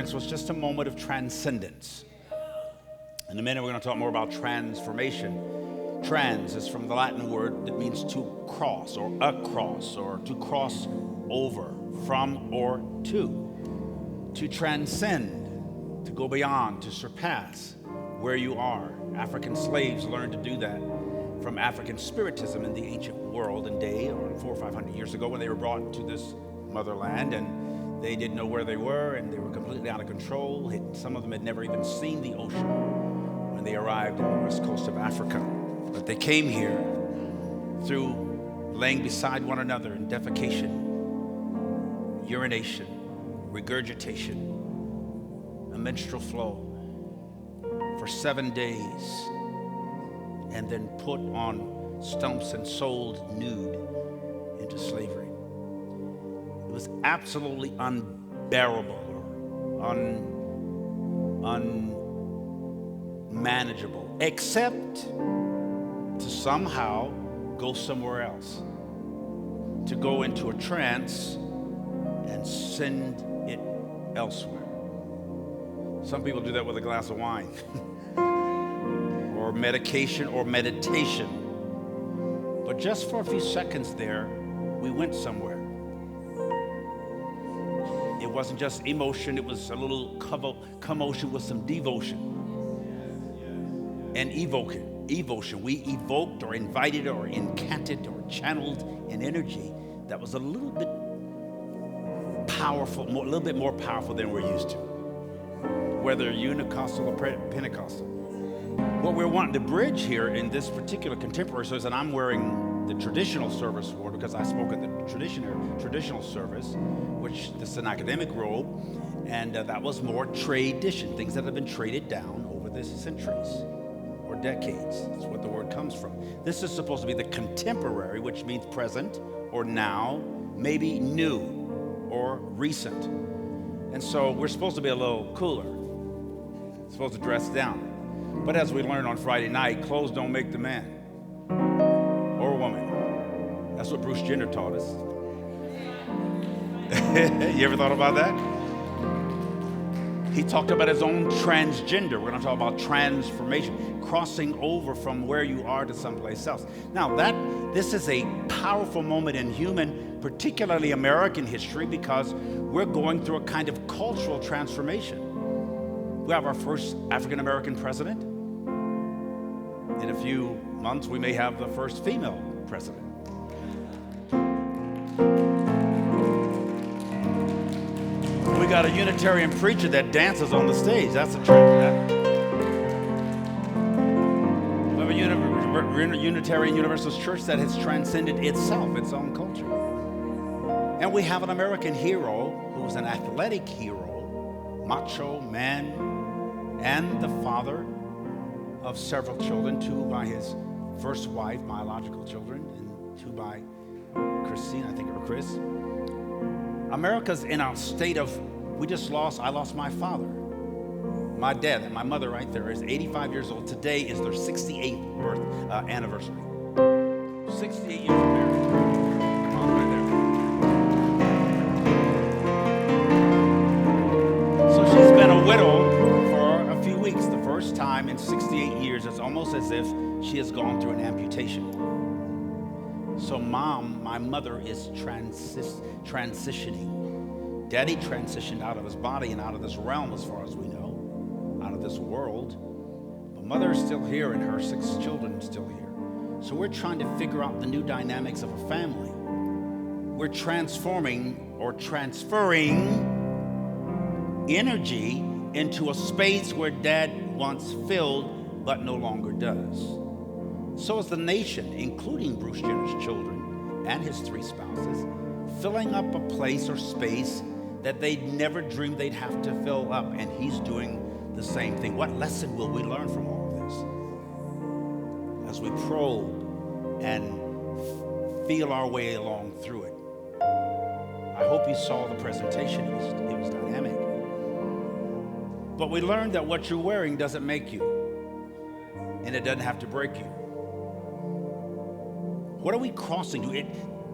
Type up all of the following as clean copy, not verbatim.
trance was just a moment of transcendence. In a minute, we're going to talk more about transformation. Trans is from the Latin word that means to cross or across or to cross over, from or to transcend, to go beyond, to surpass where you are. African slaves learned to do that from African spiritism in the ancient world and day, or 400 or 500 years ago, when they were brought to this motherland, and they didn't know where they were, and they were completely out of control. Some of them had never even seen the ocean when they arrived on the west coast of Africa. But they came here through laying beside one another in defecation, urination, regurgitation, a menstrual flow for 7 days, and then put on stumps and sold nude into slavery. It was absolutely unbearable, unmanageable, except to somehow go somewhere else, to go into a trance and send it elsewhere. Some people do that with a glass of wine or medication or meditation. But just for a few seconds there, we went somewhere. It wasn't just emotion, it was a little commotion with some devotion and evocation. We evoked or invited or incanted or channeled an energy that was a little bit powerful, a little bit more powerful than we're used to, whether Unicostal or Pentecostal. What we're wanting to bridge here in this particular contemporary service, and I'm wearing the traditional service for because I spoke at the traditional service, which this is an academic robe, and that was more tradition, things that have been traded down over the centuries or decades. That's what the word comes from. This is supposed to be the contemporary, which means present or now, maybe new or recent. And so we're supposed to be a little cooler, supposed to dress down. But as we learned on Friday night, clothes don't make the man or woman. That's what Bruce Jenner taught us. You ever thought about that? He talked about his own transgender. We're going to talk about transformation, crossing over from where you are to someplace else. Now, this is a powerful moment in human, particularly American history, because we're going through a kind of cultural transformation. We have our first African-American president. In a few months, we may have the first female president. We got a Unitarian preacher that dances on the stage. That's a trend. We have a Unitarian Universalist church that has transcended itself, its own culture. And we have an American hero who's an athletic hero, macho man, and the father of several children, 2 by his first wife, biological children, and 2 by Christine, I think, or Chris. America's in a state of, I lost my father. My dad and my mother right there is 85 years old. Today is their 68th birth anniversary. 68 years of marriage. Come on, right there. So she's been a widow for a few weeks. The first time in 68 years, it's almost as if she has gone through an amputation. So my mother is transitioning. Daddy transitioned out of his body and out of this realm, as far as we know, out of this world. But mother is still here, and her 6 children are still here. So we're trying to figure out the new dynamics of a family. We're transforming or transferring energy into a space where Dad once filled but no longer does. So is the nation, including Bruce Jenner's children and his 3 spouses, filling up a place or space that they'd never dreamed they'd have to fill up, and he's doing the same thing. What lesson will we learn from all of this as we probe and feel our way along through it? I hope you saw the presentation. It was dynamic. But we learned that what you're wearing doesn't make you, and it doesn't have to break you. What are we crossing to?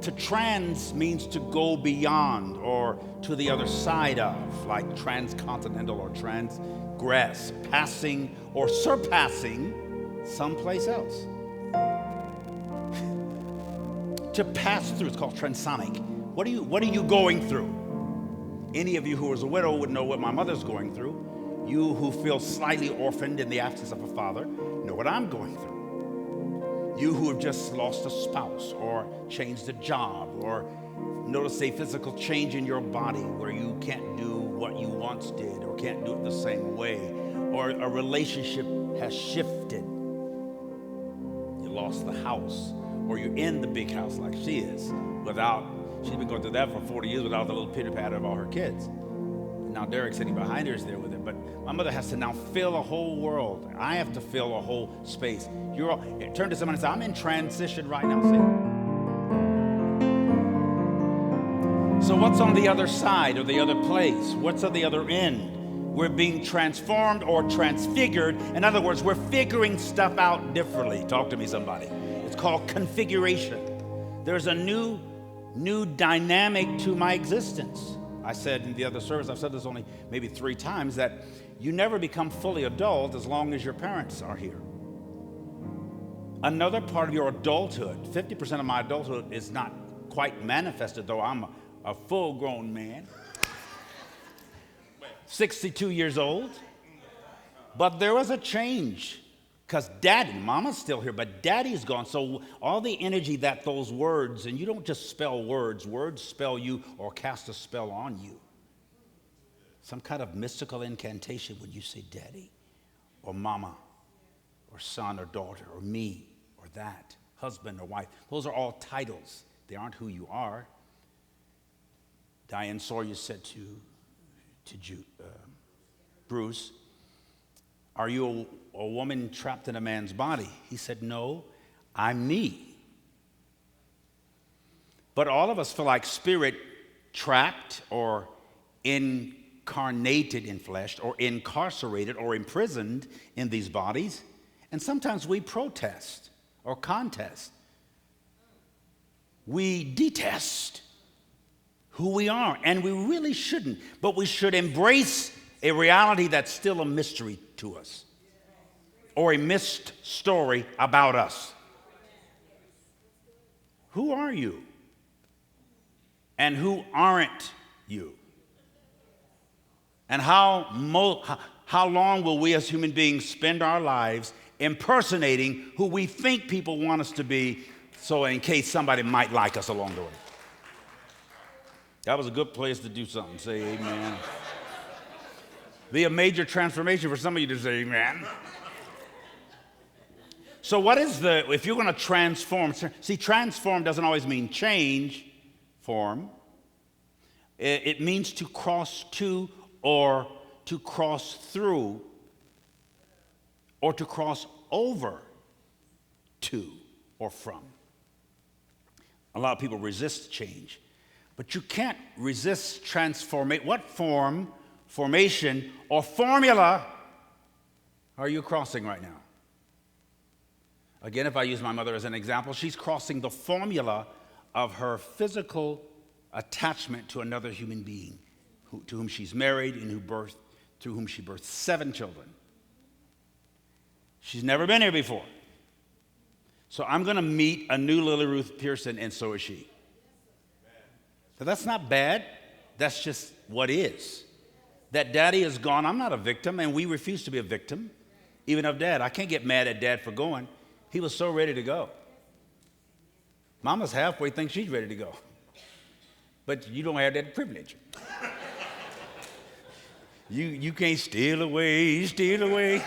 To trans means to go beyond or to the other side of, like transcontinental or transgress, passing or surpassing someplace else. To pass through, it's called transonic. What are you going through? Any of you who is a widow would know what my mother's going through. You who feel slightly orphaned in the absence of a father know what I'm going through. You who have just lost a spouse or changed a job or noticed a physical change in your body where you can't do what you once did or can't do it the same way, or a relationship has shifted. You lost the house, or you're in the big house like she is she's been going through that for 40 years without the little pitter-patter of all her kids. And now Derek sitting behind her is there with her, but my mother has to now fill a whole world. I have to fill a whole space. Turn to someone and say, I'm in transition right now. Say, so what's on the other side or the other place? What's at the other end? We're being transformed or transfigured. In other words, we're figuring stuff out differently. Talk to me, somebody. It's called configuration. There's a new dynamic to my existence. I said in the other service, I've said this only maybe 3 times, that you never become fully adult as long as your parents are here. Another part of your adulthood, 50% of my adulthood is not quite manifested, though I'm a full-grown man, 62 years old. But there was a change because mama's still here, but daddy's gone. So all the energy that those words, and you don't just spell words spell you or cast a spell on you. Some kind of mystical incantation when you say daddy or mama or son or daughter or me or that, husband or wife. Those are all titles. They aren't who you are. Diane Sawyer said to Bruce, are you a woman trapped in a man's body? He said, no, I'm me. But all of us feel like spirit trapped or incarnated in flesh or incarcerated or imprisoned in these bodies. And sometimes we protest or contest. We detest who we are, and we really shouldn't, but we should embrace a reality that's still a mystery to us, or a missed story about us. Who are you? And who aren't you? And how long will we as human beings spend our lives impersonating who we think people want us to be, so in case somebody might like us along the way? That was a good place to do something. Say amen. Be a major transformation for some of you to say amen. So what is if you're going to transform, see, transform doesn't always mean change form. It means to cross to, or to cross through, or to cross over to or from. A lot of people resist change, but you can't resist transformation. What form, formation, or formula are you crossing right now? Again, if I use my mother as an example, she's crossing the formula of her physical attachment to another human being to whom she's married and through whom she birthed 7 children. She's never been here before. So I'm going to meet a new Lily Ruth Pearson, and so is she. So that's not bad. That's just what is. That daddy is gone. I'm not a victim, and we refuse to be a victim, even of dad. I can't get mad at dad for going. He was so ready to go. Mama's halfway thinks she's ready to go. But you don't have that privilege. You can't steal away.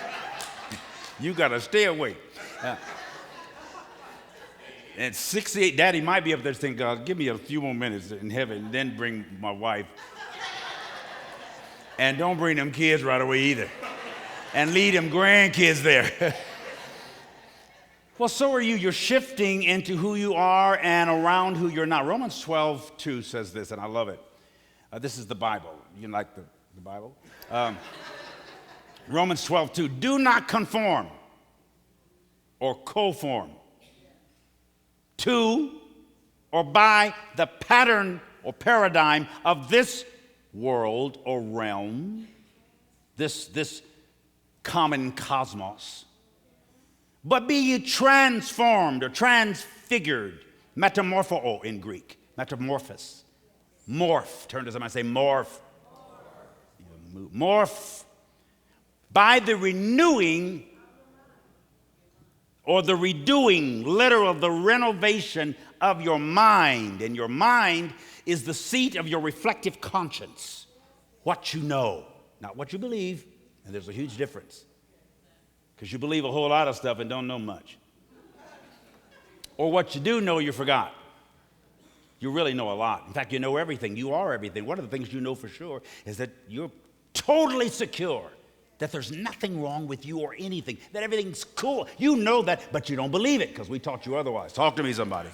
You got to stay away. At 68, Daddy might be up there saying, God, give me a few more minutes in heaven, and then bring my wife. And don't bring them kids right away either. And leave them grandkids there. Well, so are you. You're shifting into who you are and around who you're not. Romans 12:2 says this, and I love it. This is the Bible. You like the Bible? Romans 12:2. Do not conform or conform to or by the pattern or paradigm of this world or realm, this common cosmos, but be ye transformed or transfigured, metamorpho in Greek, metamorphos, morph. Turn to somebody and say morph. Morph by the renewing or the redoing, literal, the renovation of your mind. And your mind is the seat of your reflective conscience. What you know, not what you believe. And there's a huge difference. Because you believe a whole lot of stuff and don't know much. Or what you do know, you forgot. You really know a lot. In fact, you know everything. You are everything. One of the things you know for sure is that you're totally secure, that there's nothing wrong with you or anything, that everything's cool. You know that, but you don't believe it because we taught you otherwise. Talk to me, somebody.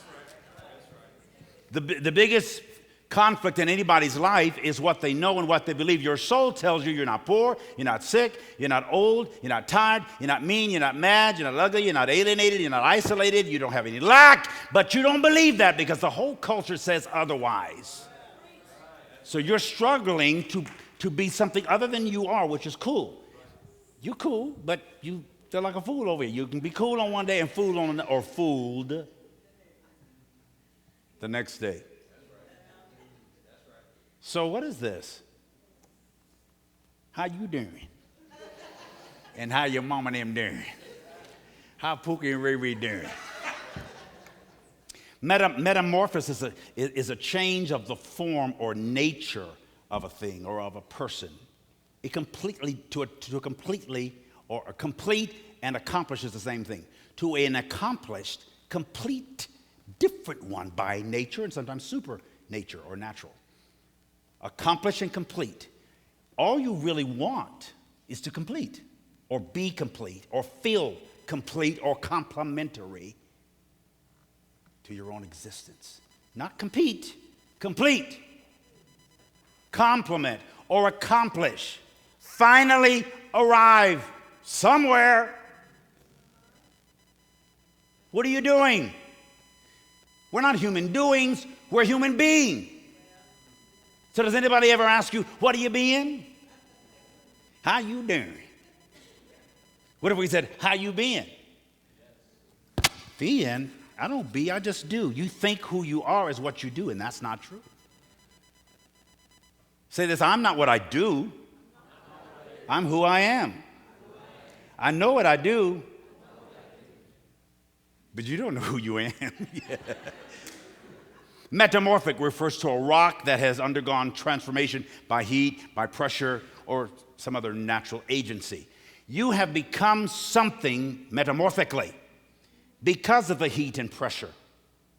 The biggest conflict in anybody's life is what they know and what they believe. Your soul tells you you're not poor, you're not sick, you're not old, you're not tired, you're not mean, you're not mad, you're not ugly, you're not alienated, you're not isolated, you don't have any lack, but you don't believe that because the whole culture says otherwise. So you're struggling to be something other than you are, which is cool. You're cool, but you feel like a fool over here. You can be cool on one day and fool on or fooled the next day. So what is this? How you doing? And how your mama and them doing? How Pookie and Ray doing? Metamorphosis is a change of the form or nature of a thing or of a person. It completely complete and accomplish is the same thing. To an accomplished, complete, different one by nature and sometimes super nature or natural. Accomplish and complete. All you really want is to complete or be complete or feel complete or complementary to your own existence. Not compete, complete. Complement or accomplish. Finally arrive somewhere. What are you doing? We're not human doings, we're human beings. So does anybody ever ask you, what are you being? How you doing? What if we said, how you been? Being? I don't be, I just do. You think who you are is what you do, and that's not true. Say this, I'm not what I do. I'm who I am. I know what I do, but you don't know who you am. Yeah. Metamorphic refers to a rock that has undergone transformation by heat, by pressure, or some other natural agency. You have become something metamorphically because of the heat and pressure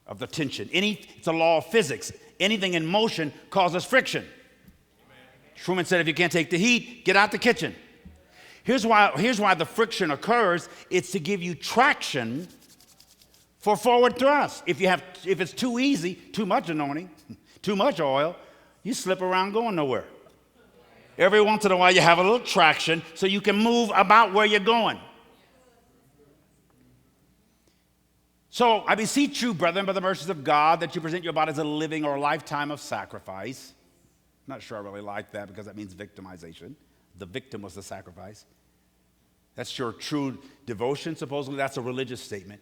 of the tension. It's a law of physics. Anything in motion causes friction. Truman said, if you can't take the heat, get out the kitchen. Here's why the friction occurs. It's to give you traction for forward thrust. If it's too easy, too much anointing, too much oil, you slip around going nowhere. Every once in a while you have a little traction so you can move about where you're going. So I beseech you, brethren, by the mercies of God, that you present your body as a living or a lifetime of sacrifice. I'm not sure I really like that because that means victimization. The victim was the sacrifice. That's your true devotion, supposedly. That's a religious statement.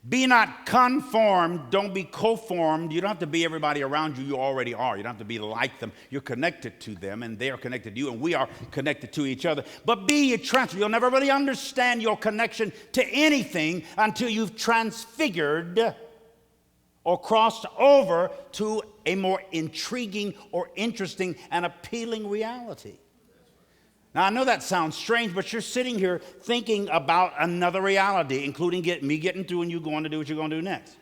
Be not conformed, don't be conformed. You don't have to be everybody around you, you already are. You don't have to be like them. You're connected to them, and they are connected to you, and we are connected to each other. But be ye transformed. You'll never really understand your connection to anything until you've transfigured or crossed over to a more intriguing or interesting and appealing reality. Now, I know that sounds strange, but you're sitting here thinking about another reality, including me getting through and you going to do what you're going to do next.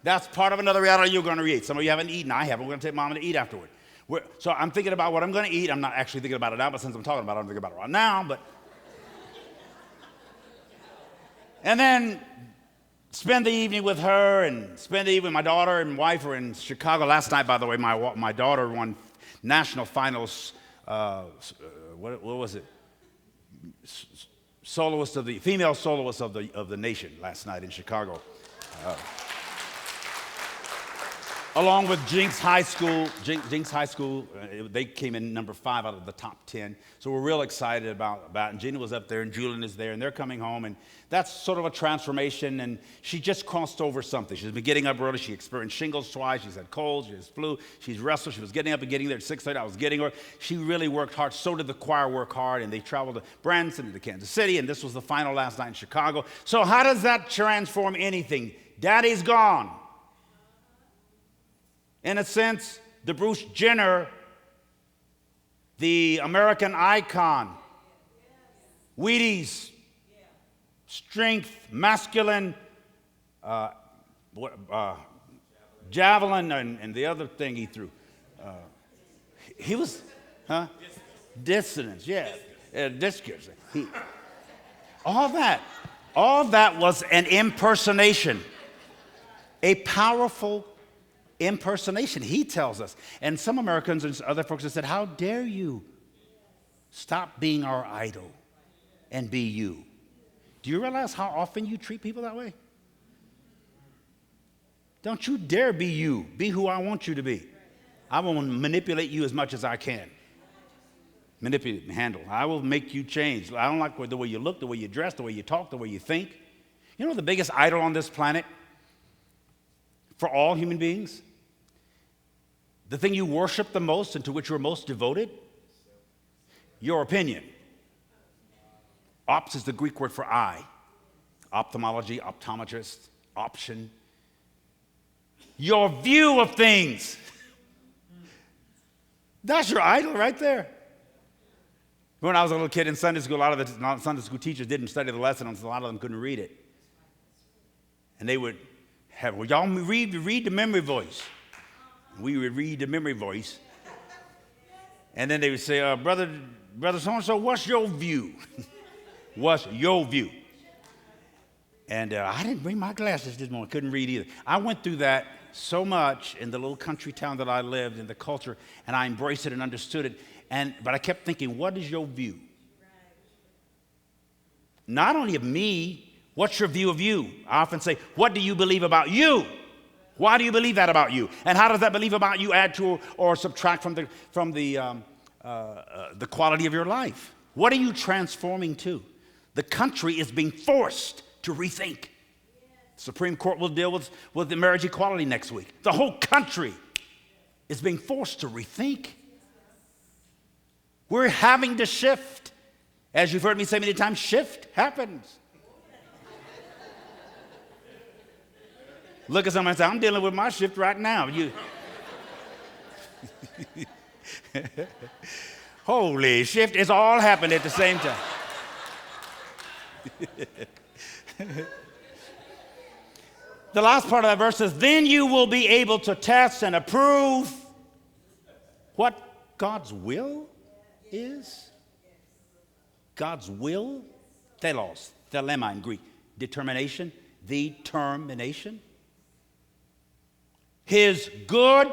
That's part of another reality you're going to eat. Some of you haven't eaten. I haven't. We're going to take Mama to eat afterward. So I'm thinking about what I'm going to eat. I'm not actually thinking about it now, but since I'm talking about it, I'm thinking about it right now. And then spend the evening with her and spend the evening with my daughter and wife are in Chicago. Last night, by the way, my daughter won national finals. What was it? Female soloist of the nation last night in Chicago. along with Jinx High School. Jinx High School, they came in number 5 out of the top 10. So we're real excited about it. And Gina was up there, and Julian is there, and they're coming home. And that's sort of a transformation. And she just crossed over something. She's been getting up early. She experienced shingles twice. She's had colds. She has flu. She's wrestled. She was getting up and getting there at 6:30. I was getting her. She really worked hard. So did the choir work hard. And they traveled to Branson and to Kansas City. And this was the final last night in Chicago. So how does that transform anything? Daddy's gone. In a sense, the Bruce Jenner, the American icon, Wheaties, strength, masculine, javelin, and the other thing he threw. He was, dissonance, yeah, discus. All that was an impersonation, a powerful impersonation, he tells us. And some Americans and other folks have said, how dare you stop being our idol and be you? Do you realize how often you treat people that way? Don't you dare be you. Be who I want you to be. I will manipulate you as much as I can. Manipulate, handle. I will make you change. I don't like the way you look, the way you dress, the way you talk, the way you think. You know the biggest idol on this planet for all human beings? The thing you worship the most and to which you're most devoted? Your opinion. Ops is the Greek word for eye. Ophthalmology, optometrist, option. Your view of things. That's your idol right there. When I was a little kid in Sunday school, a lot of the Sunday school teachers didn't study the lesson, so a lot of them couldn't read it. And they would have, well, y'all read the memory voice. We would read the memory voice. And then they would say, brother so-and-so, what's your view? What's your view? And I didn't bring my glasses this morning. Couldn't read either. I went through that so much in the little country town that I lived in, the culture, and I embraced it and understood it. But I kept thinking, what is your view? Not only of me, what's your view of you? I often say, what do you believe about you? Why do you believe that about you? And how does that belief about you add to or subtract from the quality of your life? What are you transforming to? The country is being forced to rethink. The Supreme Court will deal with the marriage equality next week. The whole country is being forced to rethink. We're having to shift. As you've heard me say many times, shift happens. Look at someone and say, I'm dealing with my shift right now. Holy shift, it's all happening at the same time. The last part of that verse says, then you will be able to test and approve what God's will is. God's will, telos, thelema in Greek, determination, the termination. His good,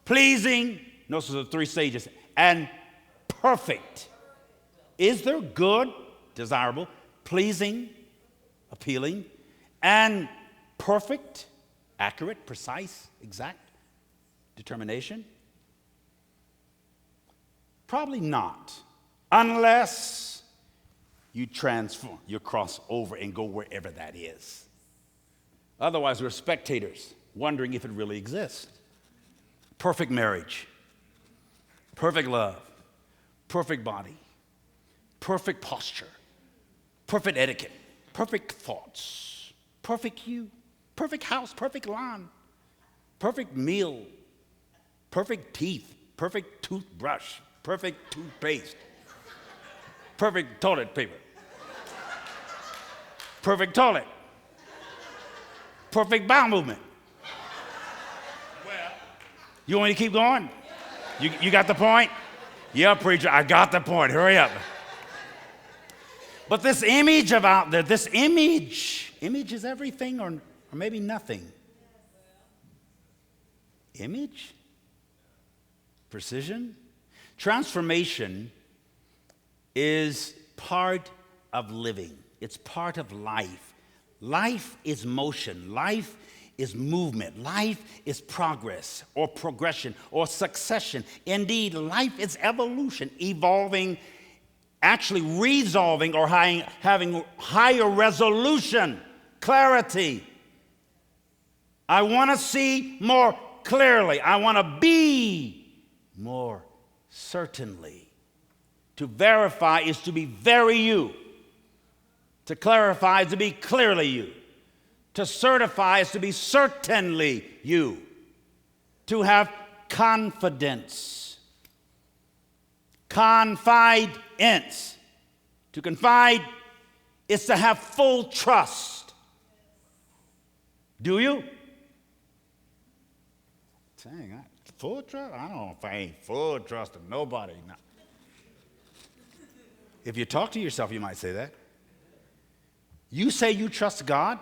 pleasing, notice the 3 stages, and perfect. Is there good, desirable, pleasing, appealing, and perfect, accurate, precise, exact determination? Probably not, unless you transform, you cross over and go wherever that is. Otherwise, we're spectators, wondering if it really exists. Perfect marriage, perfect love, perfect body, perfect posture, perfect etiquette, perfect thoughts, perfect you, perfect house, perfect lawn, perfect meal, perfect teeth, perfect toothbrush, perfect toothpaste, perfect toilet paper, perfect toilet, perfect bowel movement. You want me to keep going? You got the point? Yeah, preacher, I got the point. Hurry up. But this image of out there, this image is everything or maybe nothing. Image? Precision? Transformation is part of living. It's part of life. Life is motion. Life is movement. Life is progress or progression or succession. Indeed, life is evolution, evolving, actually resolving or having higher resolution, clarity. I want to see more clearly. I want to be more certainly. To verify is to be very you. To clarify is to be clearly you. To certify is to be certainly you. To have confidence. Confidence. To confide is to have full trust. Do you? Dang, full trust? I don't know if I ain't full trust of nobody. No. If you talk to yourself, you might say that. You say you trust God.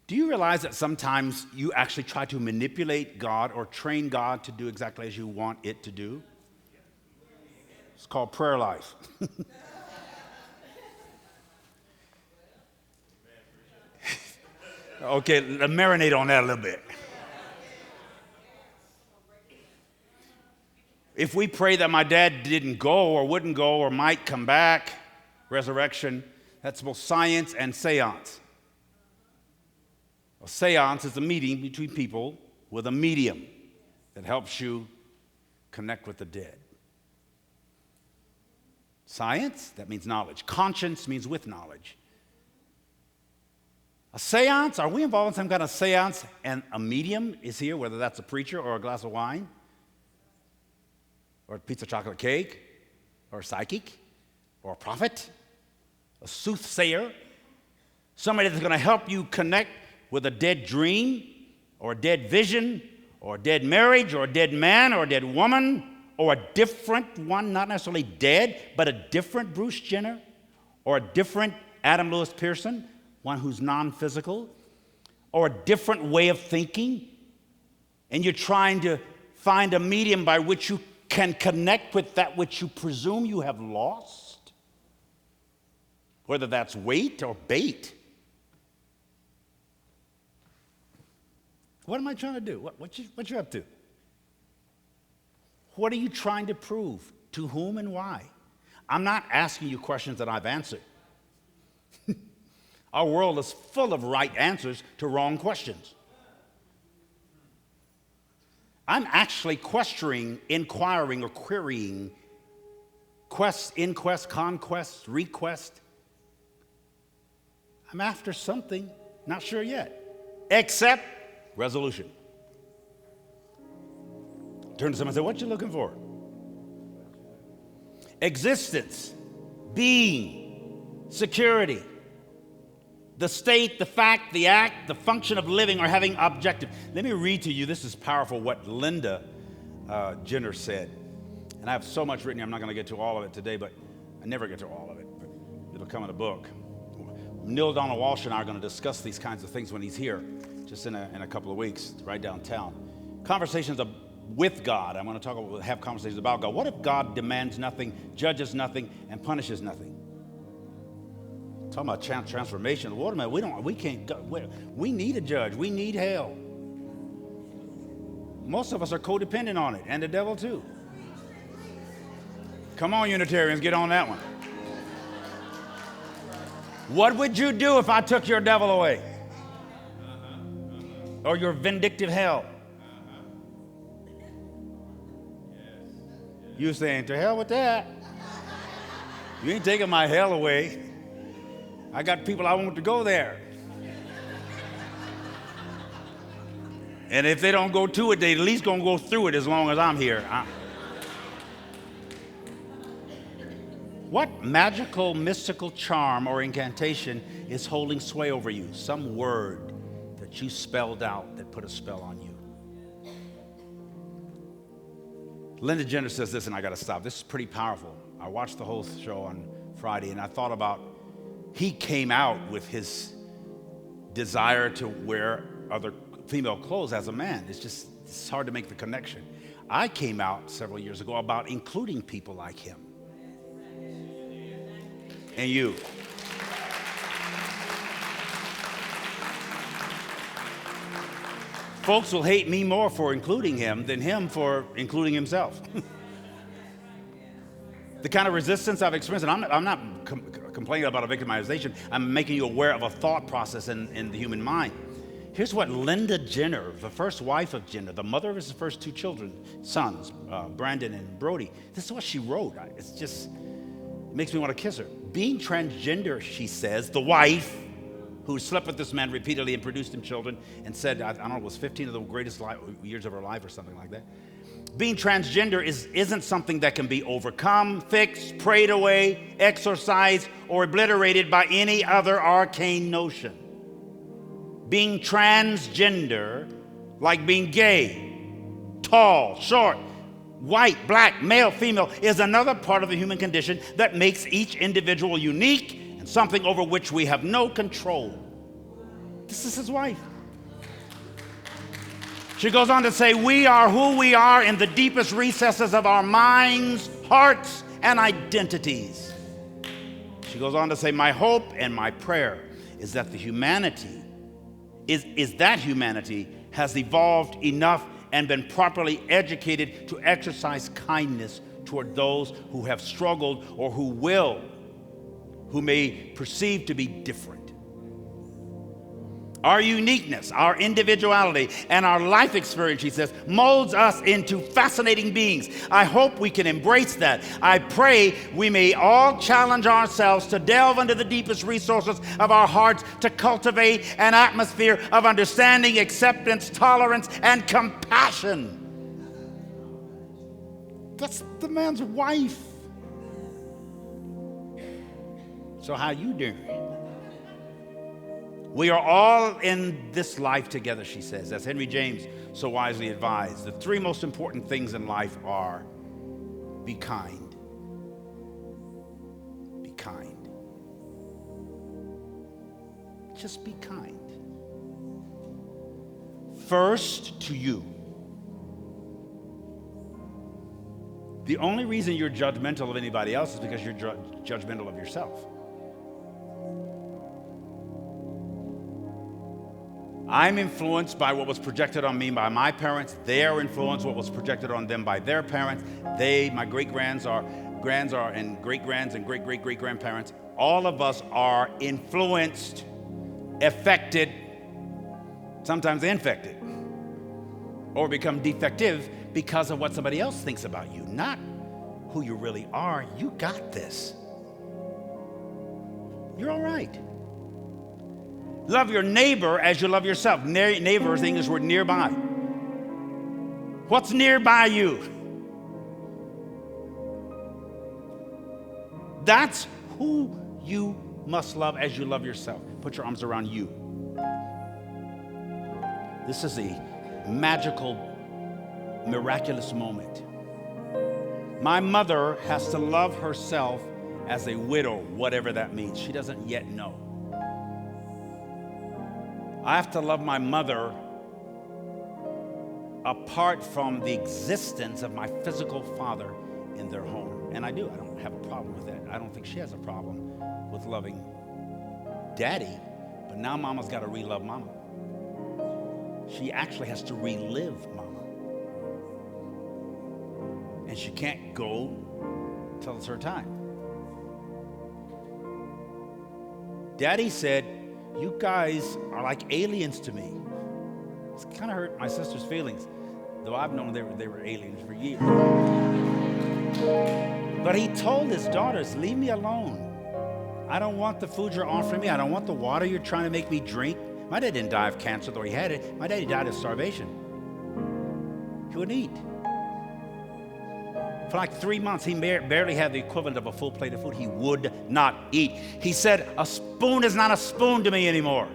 Do you realize that sometimes you actually try to manipulate God or train God to do exactly as you want it to do? It's called prayer life. Okay, let's marinate on that a little bit. If we pray that my dad didn't go or wouldn't go or might come back, resurrection, that's both science and seance. A seance is a meeting between people with a medium that helps you connect with the dead. Science, that means knowledge. Conscience means with knowledge. A seance, are we involved in some kind of seance and a medium is here, whether that's a preacher or a glass of wine? Or a pizza chocolate cake, or a psychic, or a prophet, a soothsayer, somebody that's going to help you connect with a dead dream, or a dead vision, or a dead marriage, or a dead man, or a dead woman, or a different one, not necessarily dead, but a different Bruce Jenner, or a different Adam Lewis Pearson, one who's non-physical, or a different way of thinking, and you're trying to find a medium by which you can connect with that which you presume you have lost, whether that's weight or bait. What am I trying to do? What you up to? What are you trying to prove? To whom and why? I'm not asking you questions that I've answered. Our world is full of right answers to wrong questions. I'm actually inquiring or querying, quest, inquest, conquest, request. I'm after something, not sure yet, except resolution. Turn to someone and say, what you looking for? Existence, being, security, the state, the fact, the act, the function of living or having objective. Let me read to you, this is powerful, what Linda Jenner said. And I have so much written here, I'm not going to get to all of it today, but I never get to all of it, but it'll come in a book. Neil Donald Walsh and I are going to discuss these kinds of things when he's here, just in a couple of weeks, right downtown. Conversations with God. I'm going to have conversations about God. What if God demands nothing, judges nothing, and punishes nothing? Talking about transformation. Wait a minute, we need a judge. We need hell. Most of us are codependent on it, and the devil too. Come on, Unitarians, get on that one. What would you do if I took your devil away? Or your vindictive hell? You saying, to hell with that. You ain't taking my hell away. I got people I want to go there. And if they don't go to it, they at least gonna go through it as long as I'm here. What magical, mystical charm or incantation is holding sway over you? Some word that you spelled out that put a spell on you. Linda Jenner says this, and I gotta stop. This is pretty powerful. I watched the whole show on Friday, and I thought about, he came out with his desire to wear other female clothes as a man. It's hard to make the connection. I came out several years ago about including people like him. And you. And you. 'Cause Folks will hate me more for including him than him for including himself. The kind of resistance I've experienced, and I'm not complaining about a victimization. I'm making you aware of a thought process in the human mind. Here's what Linda Jenner, the first wife of Jenner, the mother of his first two sons, Brandon and Brody, this is what she wrote. It makes me want to kiss her. Being transgender, she says, the wife who slept with this man repeatedly and produced him children and said, I don't know, it was 15 of the greatest years of her life or something like that. Being transgender isn't something that can be overcome, fixed, prayed away, exorcised, or obliterated by any other arcane notion. Being transgender, like being gay, tall, short, white, black, male, female, is another part of the human condition that makes each individual unique and something over which we have no control. This is his wife. She goes on to say, we are who we are in the deepest recesses of our minds, hearts, and identities. She goes on to say, my hope and my prayer is that the humanity has evolved enough and been properly educated to exercise kindness toward those who have struggled or who may perceive to be different. Our uniqueness, our individuality, and our life experience, she says, molds us into fascinating beings. I hope we can embrace that. I pray we may all challenge ourselves to delve into the deepest resources of our hearts to cultivate an atmosphere of understanding, acceptance, tolerance, and compassion. That's the man's wife. So how you doing? We are all in this life together, she says, as Henry James so wisely advised. The three most important things in life are be kind. Be kind. Just be kind. First to you. The only reason you're judgmental of anybody else is because you're judgmental of yourself. I'm influenced by what was projected on me by my parents. They are influenced what was projected on them by their parents. My great-grands are and great-grands and great-great-great-grandparents. All of us are influenced, affected, sometimes infected, or become defective because of what somebody else thinks about you, not who you really are. You got this. You're all right. Love your neighbor as you love yourself. Neighbor is the English word nearby. What's nearby you? That's who you must love as you love yourself. Put your arms around you. This is a magical, miraculous moment. My mother has to love herself as a widow, whatever that means. She doesn't yet know. I have to love my mother apart from the existence of my physical father in their home. And I do. I don't have a problem with that. I don't think she has a problem with loving daddy. But now mama's got to re-love mama. She actually has to relive mama. And she can't go till it's her time. Daddy said, you guys are like aliens to me. It's kind of hurt my sister's feelings, though I've known they were aliens for years. But he told his daughters, leave me alone. I don't want the food you're offering me. I don't want the water you're trying to make me drink. My dad didn't die of cancer, though he had it. My daddy died of starvation. He wouldn't eat. For like 3 months, he barely had the equivalent of a full plate of food. He would not eat. He said, a spoon is not a spoon to me anymore.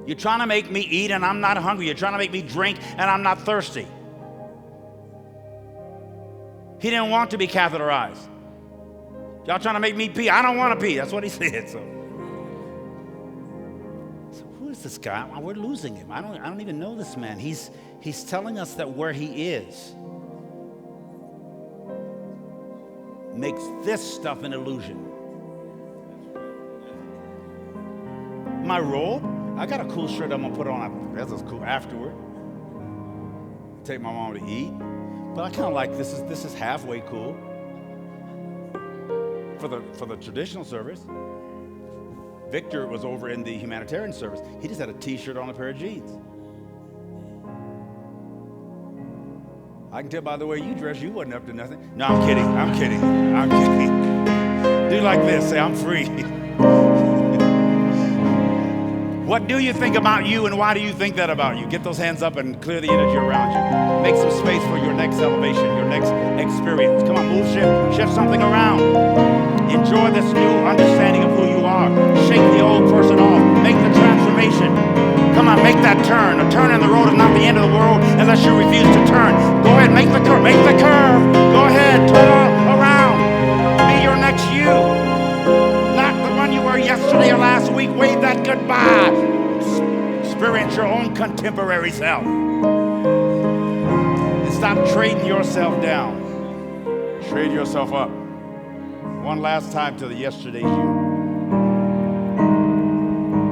You're trying to make me eat and I'm not hungry. You're trying to make me drink and I'm not thirsty. He didn't want to be catheterized. Y'all trying to make me pee? I don't want to pee. That's what he said. So who is this guy? We're losing him. I don't even know this man. He's telling us that where he is makes this stuff an illusion. My robe, I got a cool shirt I'm gonna put on. That's cool afterward. take my mom to eat. But I kind of like this is halfway cool for the traditional service. Victor was over in the humanitarian service. He just had a t-shirt on, a pair of jeans. I can tell by the way you dress, you wasn't up to nothing. No, I'm kidding. Do like this, say, I'm free. What do you think about you, and why do you think that about you? Get those hands up and clear the energy around you. Make some space for your next elevation, your next experience. Come on, move, shift something around. Enjoy this new understanding of who you are. Shake the old person off. Make the transformation. Come on, make that turn. A turn in the road is not the end of the world unless you refuse to turn. Go ahead, make the curve. Make the curve. Go ahead, twirl around. Be your next you. Not the one you were yesterday or last week. Wave that goodbye. Experience your own contemporary self. And stop trading yourself down. Trade yourself up. One last time to the yesterday's you.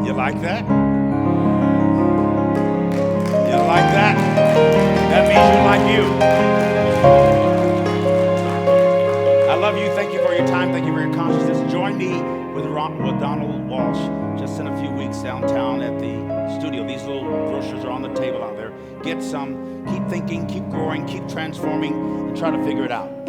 You like that? You like that? That means you like you. I love you. Thank you for your time. Thank you for your consciousness. Join me with Donald Walsh just in a few weeks downtown at the studio. These little brochures are on the table out there. Get some. Keep thinking, keep growing, keep transforming, and try to figure it out.